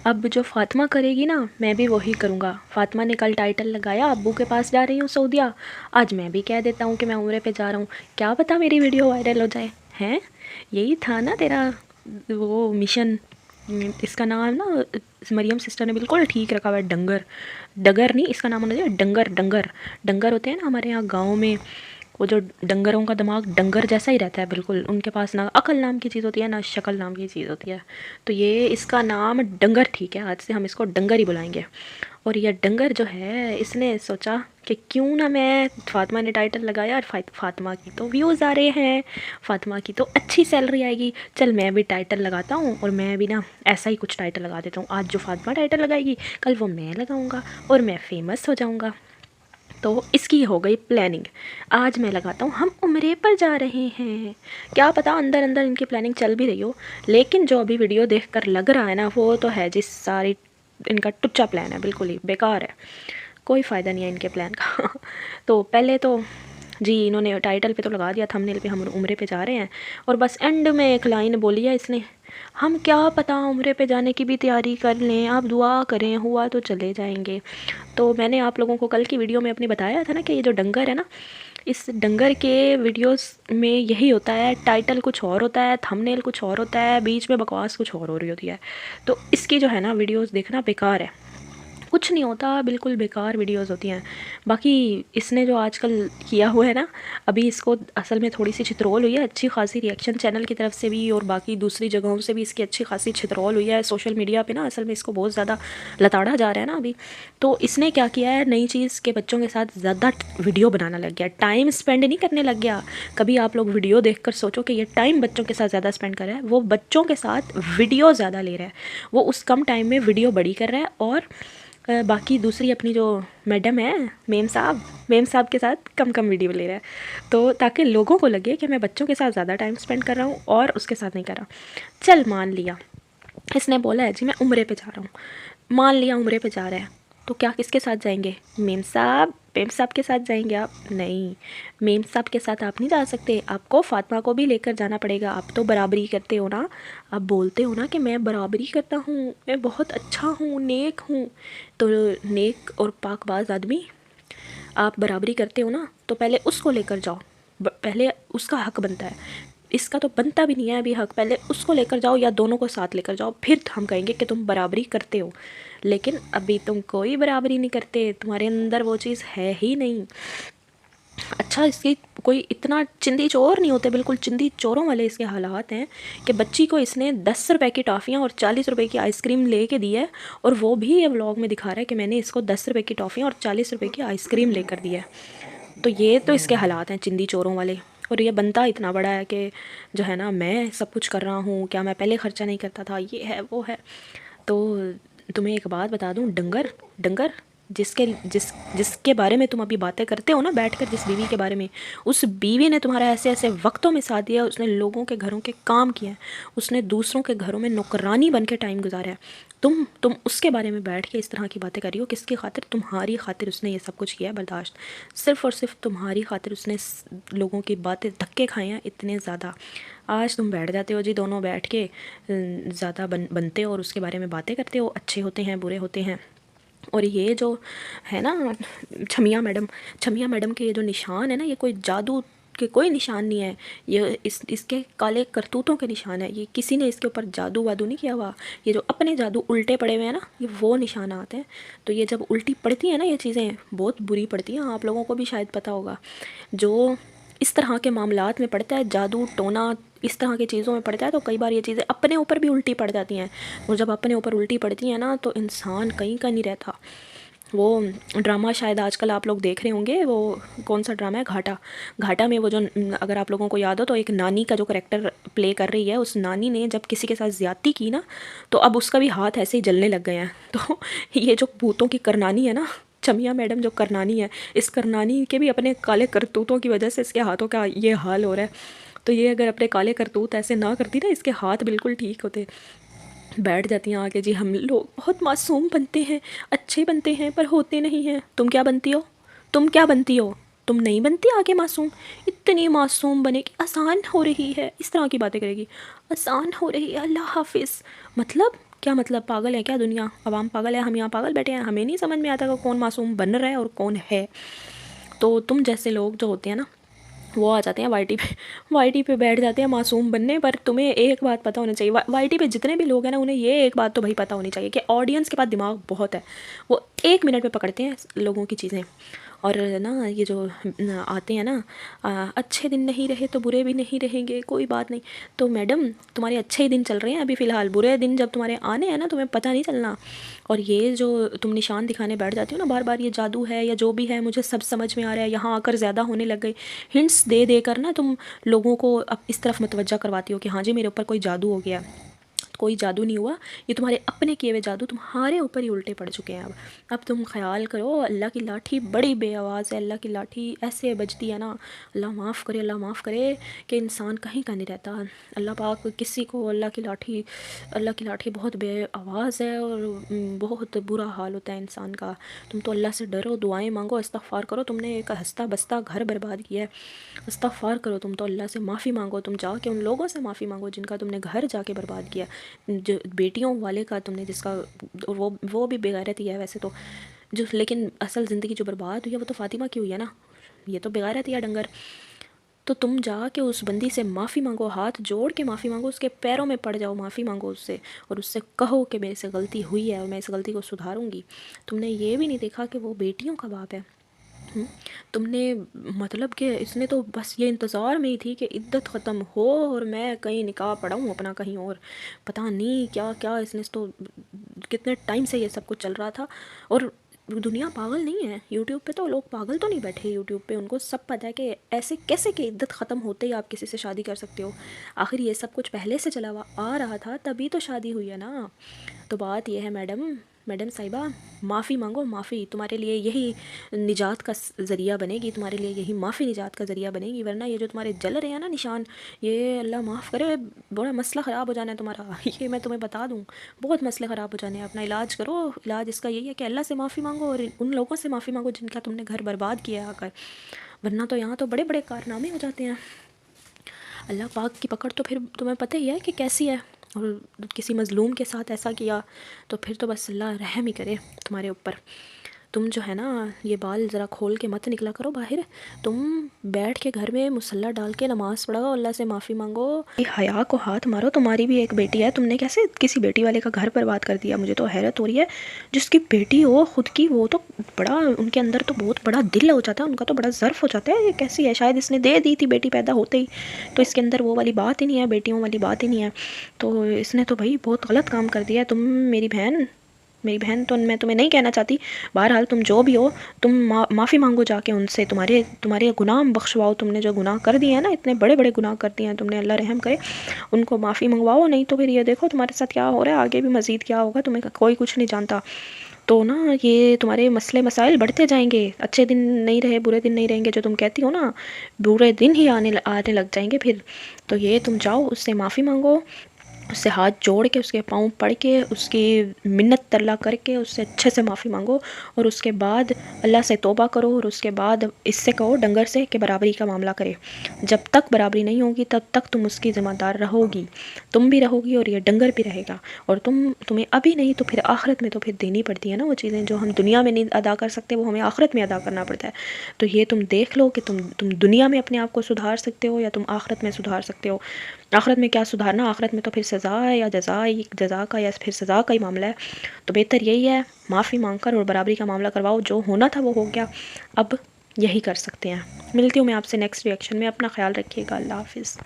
अब जो फ़ातिमा करेगी ना मैं भी वही करूँगा। फ़ातिमा ने कल टाइटल लगाया अब्बू के पास जा रही हूँ सऊदीया, आज मैं भी कह देता हूँ कि मैं उम्रे पे जा रहा हूँ। क्या पता मेरी वीडियो वायरल हो जाए। हैं, यही था ना तेरा वो मिशन। इसका नाम ना मरियम सिस्टर ने बिल्कुल ठीक रखा हुआ है, डंगर। डगर नहीं, इसका नाम होना चाहिए डंगर। डंगर डंगर होते हैं ना हमारे यहाँ गाँव में, वो जो डंगरों का दिमाग डंगर जैसा ही रहता है बिल्कुल। उनके पास ना अकल नाम की चीज़ होती है ना शक्ल नाम की चीज़ होती है। तो ये इसका नाम डंगर ठीक है, आज से हम इसको डंगर ही बुलाएंगे। और ये डंगर जो है इसने सोचा कि क्यों ना मैं, फ़ातिमा ने टाइटल लगाया और फ़ातिमा की तो व्यूज़ आ रहे हैं, फ़ातिमा की तो अच्छी सैलरी आएगी, चल मैं भी टाइटल लगाता हूँ। और मैं भी ना ऐसा ही कुछ टाइटल लगा देता हूँ। आज जो फ़ातिमा टाइटल लगाएगी कल वो मैं लगाऊँगा और मैं फ़ेमस हो जाऊँगा। तो इसकी हो गई प्लानिंग। आज मैं लगाता हूँ हम उम्रे पर जा रहे हैं। क्या पता अंदर अंदर इनकी प्लानिंग चल भी रही हो, लेकिन जो अभी वीडियो देखकर लग रहा है ना वो तो है जिस सारी इनका टुच्चा प्लान है, बिल्कुल ही बेकार है, कोई फ़ायदा नहीं है इनके प्लान का। तो पहले तो जी इन्होंने टाइटल पे तो लगा दिया, थंबनेल पे हम उम्रे पे जा रहे हैं, और बस एंड में एक लाइन बोली है इसने, हम क्या पता उम्रे पे जाने की भी तैयारी कर लें, आप दुआ करें, हुआ तो चले जाएंगे। तो मैंने आप लोगों को कल की वीडियो में अपने बताया था ना कि ये जो डंगर है ना, इस डंगर के वीडियोस में यही होता है, टाइटल कुछ और होता है, थंबनेल कुछ और होता है, बीच में बकवास कुछ और हो रही होती है। तो इसकी जो है ना वीडियोस देखना बेकार है, कुछ नहीं होता, बिल्कुल बेकार वीडियोस होती हैं। बाकी इसने जो आजकल किया हुआ है ना, अभी इसको असल में थोड़ी सी छितरोल हुई है, अच्छी खासी रिएक्शन चैनल की तरफ से भी और बाकी दूसरी जगहों से भी इसकी अच्छी खासी छितरोल हुई है। सोशल मीडिया पे ना असल में इसको बहुत ज़्यादा लताड़ा जा रहा है ना अभी। तो इसने क्या किया है, नई चीज़ के बच्चों के साथ ज़्यादा वीडियो बनाना लग गया, टाइम स्पेंड नहीं करने लग गया। कभी आप लोग वीडियो देखकर सोचो कि ये टाइम बच्चों के साथ ज़्यादा स्पेंड कर रहा है, वो बच्चों के साथ वीडियो ज़्यादा ले रहा है, वो उस कम टाइम में वीडियो बड़ी कर रहा है। और बाकी दूसरी अपनी जो मैडम है, मेम साहब के साथ कम कम वीडियो ले रहा है, तो ताकि लोगों को लगे कि मैं बच्चों के साथ ज़्यादा टाइम स्पेंड कर रहा हूँ और उसके साथ नहीं कर रहा। चल मान लिया इसने बोला है जी मैं उम्रे पे जा रहा हूँ, मान लिया उम्रे पे जा रहा है, तो क्या किसके साथ जाएंगे? मेम साहब के साथ जाएंगे आप? नहीं, मेम साहब के साथ आप नहीं जा सकते, आपको फ़ातिमा को भी लेकर जाना पड़ेगा। आप तो बराबरी करते हो ना, आप बोलते हो ना कि मैं बराबरी करता हूँ, मैं बहुत अच्छा हूँ, नेक हूँ। तो नेक और पाकबाज आदमी, आप बराबरी करते हो ना, तो पहले उसको लेकर जाओ, पहले उसका हक बनता है। इसका तो बनता भी नहीं है अभी हक, पहले उसको लेकर जाओ या दोनों को साथ लेकर जाओ, फिर हम कहेंगे कि तुम बराबरी करते हो। लेकिन अभी तुम कोई बराबरी नहीं करते, तुम्हारे अंदर वो चीज़ है ही नहीं। अच्छा, इसकी कोई इतना चिंदी चोर नहीं होते, बिल्कुल चिंदी चोरों वाले इसके हालात हैं कि बच्ची को इसने 10 रुपए की टॉफ़ियाँ और 40 रुपए की आइसक्रीम ले के दी है, और वो भी ये व्लॉग में दिखा रहा है कि मैंने इसको 10 रुपए की टॉफ़ियाँ और 40 रुपए की आइसक्रीम लेकर दी है। तो ये तो इसके हालात हैं चिंदी चोरों वाले। और ये बनता इतना बड़ा है कि जो है ना मैं सब कुछ कर रहा हूँ, क्या मैं पहले ख़र्चा नहीं करता था, ये है वो है। तो तुम्हें एक बात बता दूँ, डंगर डंगर जिसके बारे में तुम अभी बातें करते हो ना बैठकर, जिस बीवी के बारे में, उस बीवी ने तुम्हारा ऐसे ऐसे वक्तों में साथ दिया, उसने लोगों के घरों के काम किए हैं, उसने दूसरों के घरों में नौकरानी बन के टाइम गुजारा है। तुम उसके बारे में बैठ के इस तरह की बातें कर रही हो, किसकी खातिर? तुम्हारी खातिर उसने ये सब कुछ किया है बर्दाश्त, सिर्फ़ और सिर्फ तुम्हारी खातिर उसने लोगों की बातें धक्के खाए हैं इतने ज़्यादा। आज तुम बैठ जाते हो जी, दोनों बैठ के ज़्यादा बनते हो और उसके बारे में बातें करते हो, अच्छे होते हैं बुरे होते हैं। और ये जो है ना छमिया मैडम के ये जो निशान है ना, ये कोई जादू के कोई निशान नहीं है, ये इसके काले करतूतों के निशान है। ये किसी ने इसके ऊपर जादू वादू नहीं किया हुआ, ये जो अपने जादू उल्टे पड़े हुए हैं ना, ये वो निशान आते हैं। तो ये जब उल्टी पड़ती हैं ना, ये चीज़ें बहुत बुरी पड़ती हैं, आप लोगों को भी शायद पता होगा। जो इस तरह के मामलात में पड़ता है, जादू टोना इस तरह की चीज़ों में पड़ता है, तो कई बार ये चीज़ें अपने ऊपर भी उल्टी पड़ जाती हैं। और जब अपने ऊपर उल्टी पड़ती हैं ना, तो इंसान कहीं का नहीं रहता। वो ड्रामा शायद आजकल आप लोग देख रहे होंगे, वो कौन सा ड्रामा है, घाटा में वो जो, अगर आप लोगों को याद हो तो, एक नानी का जो करेक्टर प्ले कर रही है, उस नानी ने जब किसी के साथ ज़्यादती की ना, तो अब उसका भी हाथ ऐसे ही जलने लग गए हैं। तो ये जो भूतों की करनानी है ना, छमिया मैडम जो करनानी है, इस करनानी के भी अपने काले करतूतों की वजह से इसके हाथों का ये हाल हो रहा है। तो ये अगर अपने काले करतूत ऐसे ना करती ना, इसके हाथ बिल्कुल ठीक होते। बैठ जाती हैं आके जी, हम लोग बहुत मासूम बनते हैं, अच्छे बनते हैं, पर होते नहीं हैं। तुम क्या बनती हो? तुम क्या बनती हो? तुम नहीं बनती आगे मासूम, इतनी मासूम बने कि आसान हो रही है, इस तरह की बातें करेगी, आसान हो रही है, अल्लाह हाफिज़। मतलब क्या मतलब, पागल है क्या दुनिया, आवाम पागल है, हम यहाँ पागल बैठे हैं, हमें नहीं समझ में आता कि कौन मासूम बन रहा है और कौन है। तो तुम जैसे लोग जो होते हैं ना, वो आ जाते हैं वाईटी पे, वाईटी पे बैठ जाते हैं मासूम बनने। पर तुम्हें एक बात पता होना चाहिए, वाईटी पे जितने भी लोग हैं ना, उन्हें ये एक बात तो भाई पता होनी चाहिए कि ऑडियंस के पास दिमाग बहुत है। वो 1 मिनट में पकड़ते हैं लोगों की चीज़ें। और ना ये जो आते हैं ना, अच्छे दिन नहीं रहे तो बुरे भी नहीं रहेंगे, कोई बात नहीं। तो मैडम, तुम्हारे अच्छे ही दिन चल रहे हैं अभी फ़िलहाल, बुरे दिन जब तुम्हारे आने हैं ना, तुम्हें पता नहीं चलना। और ये जो तुम निशान दिखाने बैठ जाती हो ना बार बार, ये जादू है या जो भी है, मुझे सब समझ में आ रहा है, यहाँ आकर ज़्यादा होने लग गई। हिंट्स दे देकर ना तुम लोगों को अब इस तरफ मुतवज्जा करवाती हो कि हाँ जी मेरे ऊपर कोई जादू हो गया। कोई जादू नहीं हुआ, ये तुम्हारे अपने किए हुए जादू तुम्हारे ऊपर ही उल्टे पड़ चुके हैं। अब तुम ख्याल करो, अल्लाह की लाठी बड़ी बेआवाज़ है, अल्लाह की लाठी ऐसे बजती है ना, अल्लाह माफ़ करे, अल्लाह माफ़ करे कि इंसान कहीं का नहीं रहता। अल्लाह पाक किसी को, अल्लाह की लाठी बहुत बेआवाज़ है और बहुत बुरा हाल होता है इंसान का। तुम तो अल्लाह से डरो, दुआएं मांगो, इस्तग़फ़ार करो। तुमने एक हंसता बसता घर बर्बाद किया है, इस्तग़फ़ार करो। तुम तो अल्लाह से माफ़ी मांगो, तुम जाके उन लोगों से माफ़ी मांगो जिनका तुमने घर जाके बर्बाद किया। जो बेटियों वाले का तुमने, जिसका वो भी बेगैरत ही है वैसे तो, जो लेकिन असल ज़िंदगी जो बर्बाद हुई है वो तो फ़ातिमा की हुई है ना, ये तो बेगैरत ही है डंगर। तो तुम जाके उस बंदी से माफ़ी मांगो, हाथ जोड़ के माफ़ी मांगो, उसके पैरों में पड़ जाओ, माफ़ी मांगो उससे, और उससे कहो कि मेरे से गलती हुई है और मैं इस गलती को सुधारूंगी। तुमने ये भी नहीं देखा कि वो बेटियों का बाप है। तुमने मतलब कि इसने तो बस ये इंतज़ार में ही थी कि इद्दत ख़त्म हो और मैं कहीं निकाह पढ़ाऊँ अपना कहीं और, पता नहीं क्या क्या इसने तो कितने टाइम से ये सब कुछ चल रहा था। और दुनिया पागल नहीं है, यूट्यूब पे तो लोग पागल तो नहीं बैठे यूट्यूब पे, उनको सब पता है कि ऐसे कैसे कि इद्दत ख़त्म होते ही आप किसी से शादी कर सकते हो। आखिर ये सब कुछ पहले से चला हुआ आ रहा था, तभी तो शादी हुई है ना। तो बात ये है मैडम साहिबा, माफ़ी मांगो, माफ़ी तुम्हारे लिए यही निजात का ज़रिया बनेगी, तुम्हारे लिए यही माफ़ी निजात का ज़रिया बनेगी। वरना ये जो तुम्हारे जल रहे हैं ना निशान, ये अल्लाह माफ़ करे बड़ा मसला ख़राब हो जाना है तुम्हारा। ये मैं तुम्हें बता दूँ, बहुत मसले ख़राब हो जाने हैं। अपना इलाज करो, इलाज इसका यही है कि अल्लाह से माफ़ी मांगो और उन लोगों से माफ़ी मांगो जिनका तुमने घर बर्बाद किया है आकर। वरना तो यहाँ तो बड़े बड़े कारनामे हो जाते हैं। अल्लाह पाक की पकड़ तो फिर तुम्हें पता ही है कि कैसी है। और किसी मज़लूम के साथ ऐसा किया तो फिर तो बस अल्लाह रहम ही करे तुम्हारे ऊपर। तुम जो है ना, ये बाल ज़रा खोल के मत निकला करो बाहर, तुम बैठ के घर में मुसल्ला डाल के नमाज़ पढ़ो, अल्लाह से माफ़ी मांगो। ये हया को हाथ मारो, तुम्हारी भी एक बेटी है, तुमने कैसे किसी बेटी वाले का घर बर्बाद कर दिया। मुझे तो हैरत हो रही है, जिसकी बेटी हो खुद की, वो तो बड़ा, उनके अंदर तो बहुत बड़ा दिल हो जाता है, उनका तो बड़ा ज़र्फ हो जाता है। ये कैसी है, शायद इसने दे दी थी बेटी पैदा होते ही, तो इसके अंदर वो वाली बात ही नहीं है, बेटियों वाली बात ही नहीं है। तो इसने तो भाई बहुत गलत काम कर दिया है। तुम मेरी बहन तो मैं तुम्हें नहीं कहना चाहती, बहरहाल तुम जो भी हो, तुम माफ़ी मांगो जाके उनसे, तुम्हारे गुनाह बख्शवाओ। तुमने जो गुनाह कर दिए हैं ना, इतने बड़े बड़े गुनाह कर दिए हैं तुमने, अल्लाह रहम करे, उनको माफ़ी मंगवाओ। नहीं तो फिर ये देखो तुम्हारे साथ क्या हो रहा है, आगे भी मज़ीद क्या होगा, तुम्हें कोई कुछ नहीं जानता। तो ना ये तुम्हारे मसले मसाइल बढ़ते जाएंगे, अच्छे दिन नहीं रहे, बुरे दिन नहीं रहेंगे, जो तुम कहती हो ना, बुरे दिन ही आने लग जाएंगे फिर। तो ये तुम जाओ, उससे माफ़ी मांगो, उससे हाथ जोड़ के, उसके पाँव पड़ के, उसकी मिन्नत तरला करके उससे अच्छे से माफ़ी मांगो। और उसके बाद अल्लाह से तौबा करो, और उसके बाद इससे कहो डंगर से कि बराबरी का मामला करे। जब तक बराबरी नहीं होगी तब तक तुम उसकी ज़िम्मेदार रहोगी, तुम भी रहोगी और ये डंगर भी रहेगा। और तुम्हें अभी नहीं तो फिर आखिरत में तो फिर देनी पड़ती है ना वो चीज़ें, जो हम दुनिया में नहीं अदा कर सकते वो हमें आखिरत में अदा करना पड़ता है। तो ये तुम देख लो कि तुम दुनिया में अपने आप को सुधार सकते हो या तुम आखिरत में सुधार सकते हो। आखिरत में क्या सुधारना, आखिरत में तो फिर सज़ा है, या जज़ा का या फिर सज़ा का ही मामला है। तो बेहतर यही है, माफ़ी मांगकर और बराबरी का मामला करवाओ। जो होना था वो हो गया, अब यही कर सकते हैं। मिलती हूँ मैं आपसे नेक्स्ट रिएक्शन में, अपना ख्याल रखिएगा, अल्लाह हाफ़िज़।